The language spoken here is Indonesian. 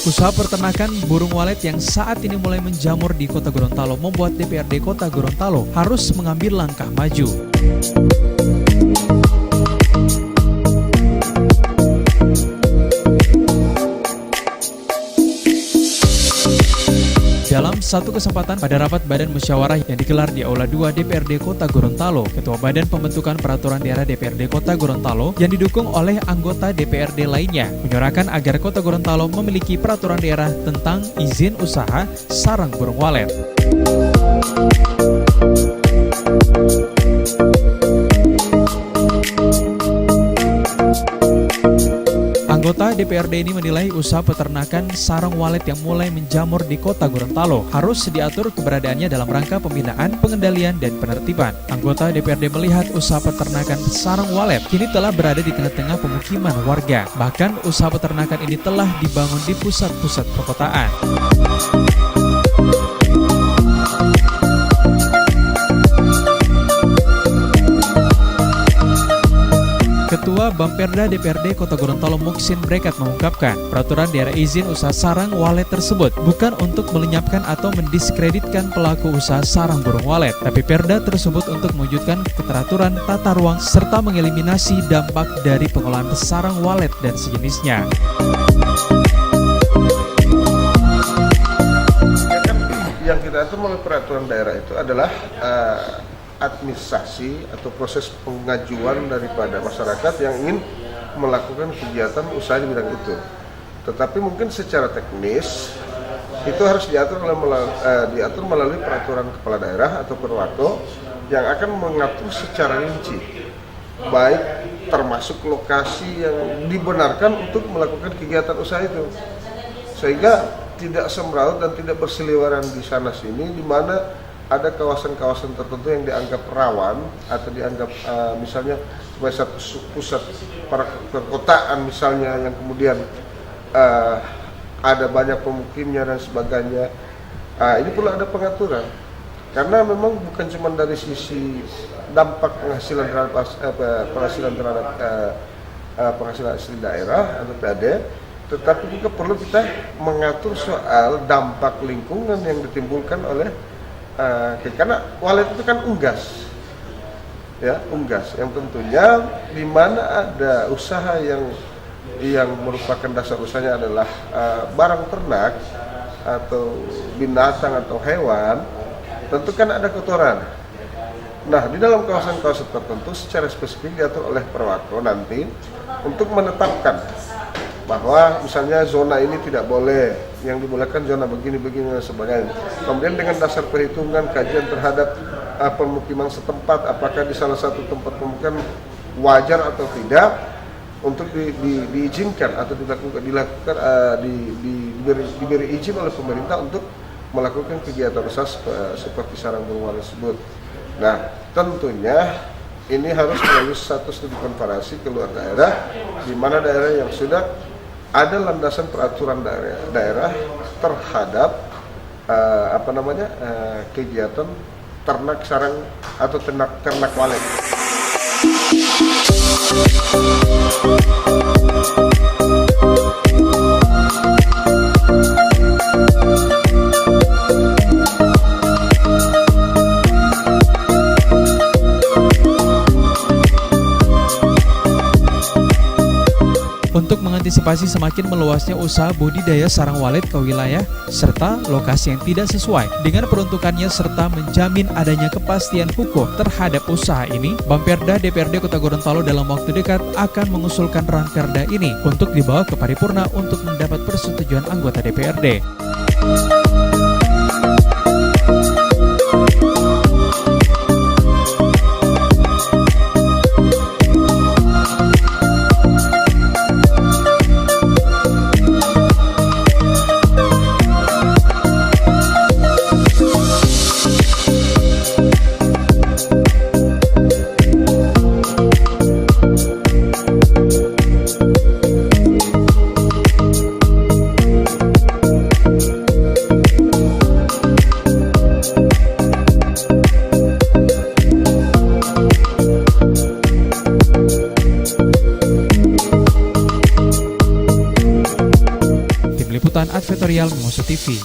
Usaha peternakan burung walet yang saat ini mulai menjamur di Kota Gorontalo membuat DPRD Kota Gorontalo harus mengambil langkah maju. Dalam satu kesempatan pada rapat Badan Musyawarah yang digelar di Aula 2 DPRD Kota Gorontalo, Ketua Badan Pembentukan Peraturan Daerah DPRD Kota Gorontalo yang didukung oleh anggota DPRD lainnya menyuarakan agar Kota Gorontalo memiliki peraturan daerah tentang izin usaha sarang burung walet. Anggota DPRD ini menilai usaha peternakan sarang walet yang mulai menjamur di Kota Gorontalo harus diatur keberadaannya dalam rangka pembinaan, pengendalian, dan penertiban. Anggota DPRD melihat usaha peternakan sarang walet kini telah berada di tengah-tengah pemukiman warga. Bahkan usaha peternakan ini telah dibangun di pusat-pusat perkotaan. Ketua Bamperda DPRD Kota Gorontalo Muksin Brekat mengungkapkan, peraturan daerah izin usaha sarang walet tersebut bukan untuk melenyapkan atau mendiskreditkan pelaku usaha sarang burung walet, tapi perda tersebut untuk mewujudkan keteraturan tata ruang serta mengeliminasi dampak dari pengolahan sarang walet dan sejenisnya. Yang kita atur melalui peraturan daerah itu adalah administrasi atau proses pengajuan daripada masyarakat yang ingin melakukan kegiatan usaha di bidang itu. Tetapi mungkin secara teknis itu harus diatur melalui peraturan kepala daerah atau perwako yang akan mengatur secara rinci, baik termasuk lokasi yang dibenarkan untuk melakukan kegiatan usaha itu, sehingga tidak semraut dan tidak berseliweran di sana sini, di mana ada kawasan-kawasan tertentu yang dianggap rawan atau dianggap misalnya sebagai satu pusat perkotaan misalnya yang kemudian ada banyak pemukimnya dan sebagainya. Ini perlu ada pengaturan karena memang bukan cuma dari sisi dampak penghasilan terhadap penghasilan asli daerah atau PAD, tetapi juga perlu kita mengatur soal dampak lingkungan yang ditimbulkan oleh karena walet itu kan unggas, ya unggas, yang tentunya di mana ada usaha yang merupakan dasar usahanya adalah barang ternak atau binatang atau hewan, tentu kan ada kotoran. Nah, di dalam kawasan-kawasan tertentu secara spesifik diatur oleh perwako nanti untuk menetapkan bahwa misalnya zona ini tidak boleh, yang dibolehkan zona begini-begini dan sebagainya. Kemudian dengan dasar perhitungan kajian terhadap pemukiman setempat, apakah di salah satu tempat pemukiman wajar atau tidak untuk diizinkan atau diberi izin oleh pemerintah untuk melakukan kegiatan usaha seperti sarang burung walet tersebut. Nah, tentunya ini harus melalui satu studi komparasi keluar daerah, di mana daerah yang sudah ada landasan peraturan daerah terhadap kegiatan ternak sarang atau ternak walet. Untuk mengantisipasi semakin meluasnya usaha budidaya sarang walet ke wilayah serta lokasi yang tidak sesuai dengan peruntukannya serta menjamin adanya kepastian hukum terhadap usaha ini, Bamperda DPRD Kota Gorontalo dalam waktu dekat akan mengusulkan ranperda ini untuk dibawa ke paripurna untuk mendapat persetujuan anggota DPRD. Liputan Advertorial Mengusu TV.